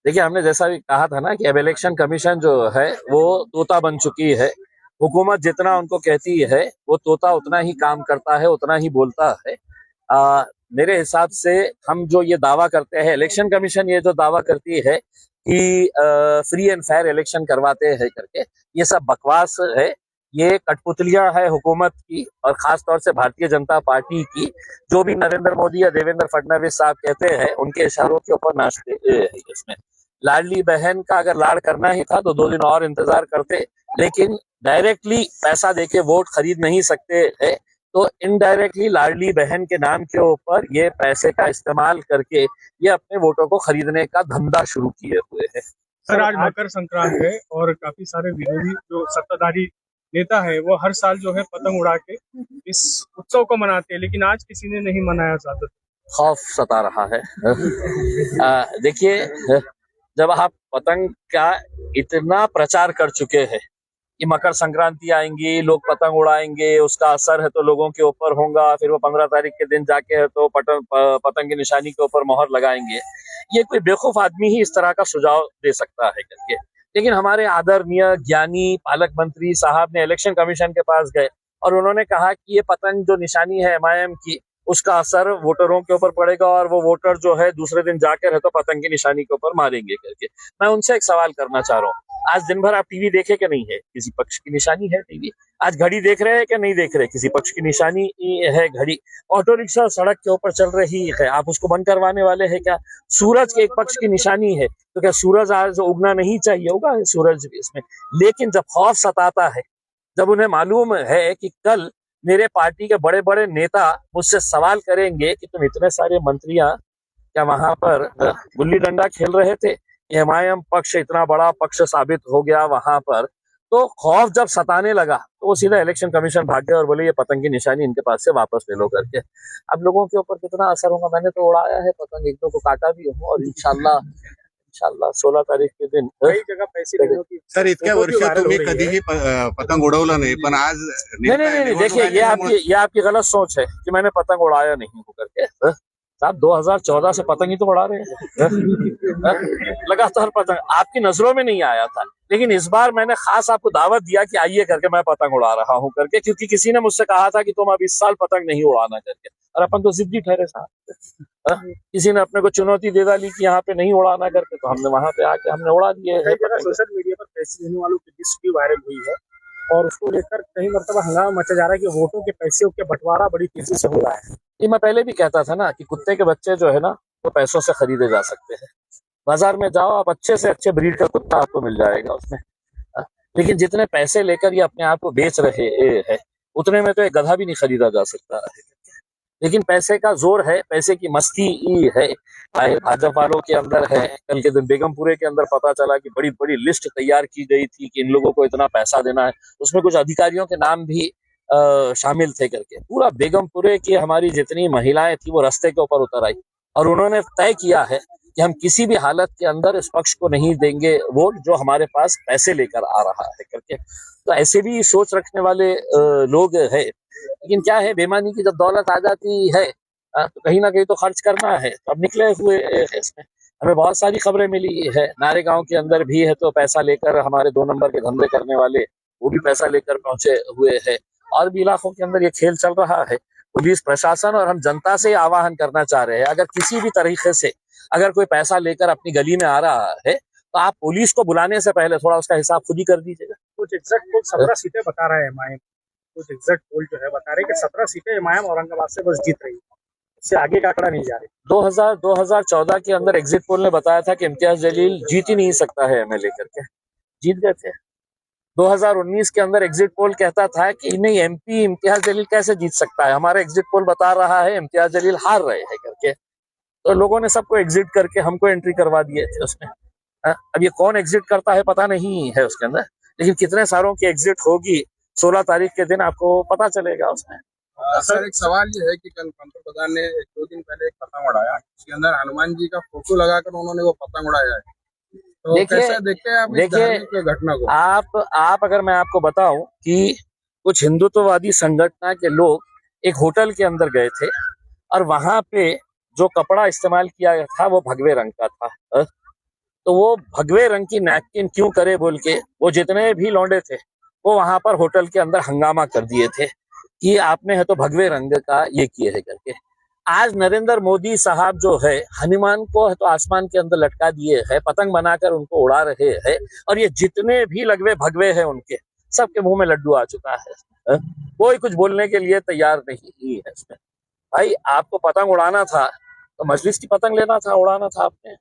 देखिए, हमने जैसा भी कहा था ना कि अब इलेक्शन कमीशन जो है वो तोता बन चुकी है। हुकूमत जितना उनको कहती है वो तोता उतना ही काम करता है, उतना ही बोलता है। मेरे हिसाब से हम जो ये दावा करते हैं, इलेक्शन कमीशन ये जो दावा करती है कि फ्री एंड फेयर इलेक्शन करवाते हैं करके, ये सब बकवास है। ये कठपुतलियां है हुकूमत की और खास तौर से भारतीय जनता पार्टी की। जो भी नरेंद्र मोदी या देवेंद्र फडणवीस साहब कहते हैं उनके इशारों के ऊपर नाचते हैं इसमें। लाडली बहन का अगर लाड़ करना ही था तो 2 दिन और इंतजार करते, लेकिन डायरेक्टली पैसा देके वोट खरीद नहीं सकते हैं, तो इनडायरेक्टली लाडली बहन के नाम के ऊपर ये पैसे का इस्तेमाल करके ये अपने वोटों को खरीदने का धंधा शुरू किए हुए हैं। सर, आज मकर संक्रांत है और काफी सारे विरोधी जो सत्ताधारी नेता है वो हर साल जो है पतंग उड़ा के इस उत्सव को मनाते हैं, लेकिन आज किसी ने नहीं मनाया। ज्यादा खौफ सता रहा है। देखिए, जब आप पतंग का इतना प्रचार कर चुके हैं कि मकर संक्रांति आएंगी, लोग पतंग उड़ाएंगे, उसका असर है तो लोगों के ऊपर होगा, फिर वो 15 तारीख के दिन जाके है तो पतंग की निशानी के ऊपर मोहर लगाएंगे, ये कोई बेवकूफ आदमी ही इस तरह का सुझाव दे सकता है करके। लेकिन हमारे आदरणीय ज्ञानी पालक मंत्री साहब ने इलेक्शन कमीशन के पास गए और उन्होंने कहा कि ये पतंग जो निशानी है एमआईएम की, उसका असर वोटरों के ऊपर पड़ेगा और वो वोटर जो है दूसरे दिन जाकर है तो पतंग की निशानी के ऊपर मारेंगे करके। मैं उनसे एक सवाल करना चाह रहा हूँ, आज दिन भर आप टीवी देखे कि नहीं है? किसी पक्ष की निशानी है टीवी? आज घड़ी देख रहे हैं कि नहीं देख रहे? किसी पक्ष की निशानी है घड़ी। ऑटो रिक्शा सड़क के ऊपर चल रही है, आप उसको बंद करवाने वाले हैं क्या? सूरज के एक पक्ष की निशानी है तो क्या सूरज आज उगना नहीं चाहिए? होगा सूरज भी इसमें। लेकिन जब खौफ सताता है, जब उन्हें मालूम है कि कल मेरे पार्टी के बड़े बड़े नेता मुझसे सवाल करेंगे कि तुम इतने सारे मंत्रियां क्या वहां पर गुल्ली डंडा खेल रहे थे? एमआईएम पक्ष इतना बड़ा पक्ष साबित हो गया वहां पर, तो खौफ जब सताने लगा तो वो सीधा इलेक्शन कमीशन भाग गए और बोले ये पतंग की निशानी इनके पास से वापस ले लो करके। अब लोगों के ऊपर कितना असर होगा? मैंने तो उड़ाया है पतंग, एक दो को काटा भी हूँ और इंशाल्लाह 16 तारीख के दिन कई जगह पैसे देने की सर, इतक्या वर्ष तुम्ही कधीही पतंग उडवलं नहीं, पण आज नहीं, देखिए ये आपकी गलत सोच है कि मैंने पतंग उड़ाया नहीं हूँ करके। साहब 2014 से पतंग ही तो उड़ा रहे हैं। लगातार पतंग आपकी नजरों में नहीं आया था, लेकिन इस बार मैंने खास आपको दावत दिया कि आइए करके मैं पतंग उड़ा रहा हूँ करके, क्योंकि किसी ने मुझसे कहा था कि तुम अब इस साल पतंग नहीं उड़ाना करके, और अपन तो जिद्दी ठहरे साहब। किसी ने अपने को चुनौती दे डाली कि यहाँ पे नहीं उड़ाना करके, तो हमने वहां पे आके हमने उड़ा दिए। सोशल मीडिया पर पैसे देने वालों की लिस्ट भी वायरल हुई है और उसको लेकर कई मरतबा हंगामा मचा जा रहा है कि वोटों के पैसे के बंटवारा बड़ी तेजी से हो रहा है। ये मैं पहले भी कहता था ना कि कुत्ते के बच्चे जो है ना वो पैसों से खरीदे जा सकते हैं। बाजार में जाओ, आप अच्छे से अच्छे ब्रीड का कुत्ता आपको मिल जाएगा उसमें। लेकिन जितने पैसे लेकर ये अपने आप को बेच रहे हैं उतने में तो एक गधा भी नहीं खरीदा जा सकता है। लेकिन पैसे का जोर है, पैसे की मस्ती है, भाजपा वालों के अंदर है। कल के दिन बेगमपुरे के अंदर पता चला कि बड़ी बड़ी लिस्ट तैयार की गई थी कि इन लोगों को इतना पैसा देना है, उसमें कुछ अधिकारियों के नाम भी शामिल थे करके। पूरा बेगमपुरे की हमारी जितनी महिलाएं थी वो रास्ते के ऊपर उतर आई और उन्होंने तय किया है कि हम किसी भी हालत के अंदर इस पक्ष को नहीं देंगे वोट जो हमारे पास पैसे लेकर आ रहा है करके। तो ऐसे भी सोच रखने वाले लोग हैं। लेकिन क्या है, बेईमानी की जब दौलत आ जाती है तो कहीं ना कहीं तो खर्च करना है। तो अब निकले हुए इसमें हमें बहुत सारी खबरें मिली है। नारेगांव के अंदर भी है तो पैसा लेकर हमारे 2 नंबर के धंधे करने वाले वो भी पैसा लेकर पहुंचे हुए हैं। और भी इलाकों के अंदर ये खेल चल रहा है। पुलिस प्रशासन और हम जनता से आह्वान करना चाह रहे हैं, अगर किसी भी तरीके से अगर कोई पैसा लेकर अपनी गली में आ रहा है तो आप पुलिस को बुलाने से पहले थोड़ा उसका हिसाब खुद ही कर दीजिएगा। कुछ एग्जैक्ट पोल 17 सीटें बता रहा है एमआईएम। कुछ एग्जैक्ट पोल जो है बता रहे कि 17 सीटें एमआईएम औरंगाबाद से बस जीत रही है, इससे आगे का आंकड़ा नहीं जा रही। 2014 के अंदर एग्जिट पोल ने बताया था कि इम्तियाज जलील जीत ही नहीं सकता है एमएलए करके, जीत गए थे। 2019 के अंदर एग्जिट पोल कहता था कि नहीं एमपी इम्तियाज जलील कैसे जीत सकता है, हमारा एग्जिट पोल बता रहा है इम्तियाज जलील हार रहे हैं करके। तो लोगों ने सबको एग्जिट करके हमको एंट्री करवा दिए थे उसमें। अब ये कौन एग्जिट करता है पता नहीं है उसके अंदर, लेकिन कितने सारों की एग्जिट होगी 16 तारीख के दिन आपको पता चलेगा उसमें। सर, एक सवाल ये है कि कल पंतप्रधान ने 2 दिन पहले एक पतंग उड़ाया, उसके अंदर हनुमान जी का फोटो लगाकर उन्होंने वो पतंग उड़ाया है। तो कैसे देखते हैं आप इस धार्मिक घटना को? आप अगर मैं आपको बताऊं कि कुछ हिंदुत्ववादी संगठन के लोग एक होटल के अंदर गए थे और वहां पे जो कपड़ा इस्तेमाल किया था वो भगवे रंग का था। तो वो भगवे रंग की नैपकिन क्यों करे बोल के वो जितने भी लौंडे थे वो वहां पर होटल के अंदर हंगामा कर दिए थे कि आपने है तो भगवे रंग का ये किए है करके। आज नरेंद्र मोदी साहब जो है हनुमान को है तो आसमान के अंदर लटका दिए है, पतंग बनाकर उनको उड़ा रहे हैं, और ये जितने भी लगवे भगवे हैं उनके सबके मुंह में लड्डू आ चुका है। कोई कुछ बोलने के लिए तैयार नहीं है इसमें। भाई आपको पतंग उड़ाना था तो मजलिस की पतंग लेना था, उड़ाना था आपने।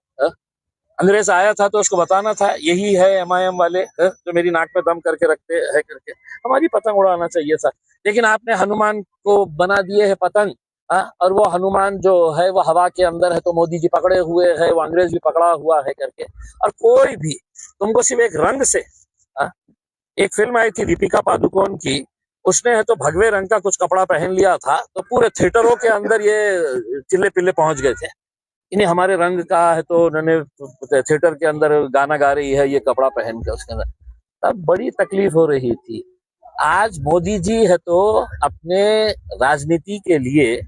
अंग्रेज आया था तो उसको बताना था यही है MIM वाले जो मेरी नाक में दम करके रखते हैं करके, हमारी पतंग उड़ाना चाहिए था। लेकिन आपने हनुमान को बना दिए है पतंग, और वो हनुमान जो है वो हवा के अंदर है तो मोदी जी पकड़े हुए है, वो अंग्रेज भी पकड़ा हुआ है करके। और कोई भी तुमको सिर्फ एक रंग से, एक फिल्म आई थी दीपिका पादुकोण की, उसने है तो भगवे रंग का कुछ कपड़ा पहन लिया था तो पूरे थिएटरों के अंदर ये चिल्ले पिल्ले पहुंच गए थे, इन्हें हमारे रंग का है तो उन्होंने थिएटर के अंदर गाना गा रही है ये कपड़ा पहन के उसके अंदर, तब बड़ी तकलीफ हो रही थी। आज मोदी जी है तो अपने राजनीति के लिए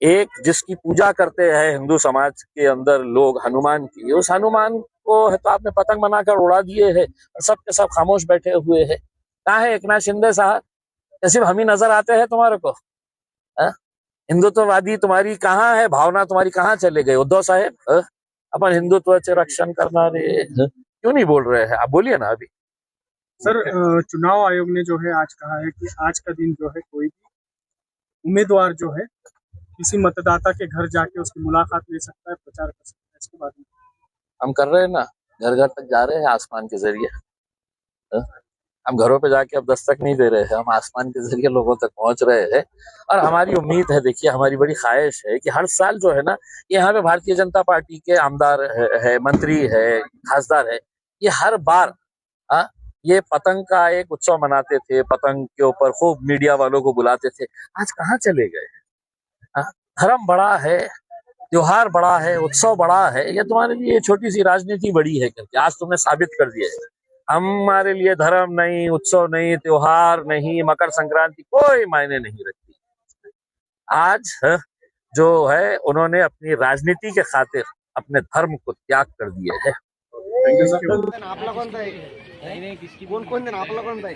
एक जिसकी पूजा करते हैं हिंदू समाज के अंदर लोग, हनुमान की, उस हनुमान को है तो आपने पतंग बनाकर उड़ा दिए है और सब के सब खामोश बैठे हुए हैं। कहाँ है एकनाथ शिंदे साहब? सिर्फ हम ही नजर आते हैं तुम्हारे को? हिंदुत्ववादी तुम्हारी कहाँ है भावना, तुम्हारी कहाँ चले गए? उद्धव साहेब अपन हिंदुत्व से रक्षण करना रे क्यों नहीं बोल रहे हैं? आप बोलिए ना अभी। सर चुनाव आयोग ने जो है आज कहा है कि आज का दिन जो है कोई भी उम्मीदवार जो है किसी मतदाता के घर जाके उसकी मुलाकात ले सकता है, प्रचार कर सकता है, इसके बारे में हम कर रहे हैं ना, घर घर तक जा रहे हैं आसमान के जरिए। हम घरों पे जाके अब दस्तक नहीं दे रहे हैं, हम आसमान के जरिए लोगों तक पहुंच रहे हैं। और हमारी उम्मीद है, देखिए हमारी बड़ी ख्वाहिश है कि हर साल जो है ना यहाँ पे भारतीय जनता पार्टी के आमदार है, मंत्री है, खासदार है, ये हर बार ये पतंग का एक उत्सव मनाते थे, पतंग के ऊपर खूब मीडिया वालों को बुलाते थे। आज कहाँ चले गए? धर्म बड़ा है, त्योहार बड़ा है, उत्सव बड़ा है, ये तुम्हारे लिए छोटी सी राजनीति बड़ी है करके आज तुमने साबित कर दिया है। हमारे लिए धर्म नहीं, उत्सव नहीं, त्योहार नहीं, मकर संक्रांति कोई मायने नहीं रखती। आज जो है उन्होंने अपनी राजनीति के खातिर अपने धर्म को त्याग कर दिए है। आपला कोणता आहे? कौन-कौन आपला कोणता आहे?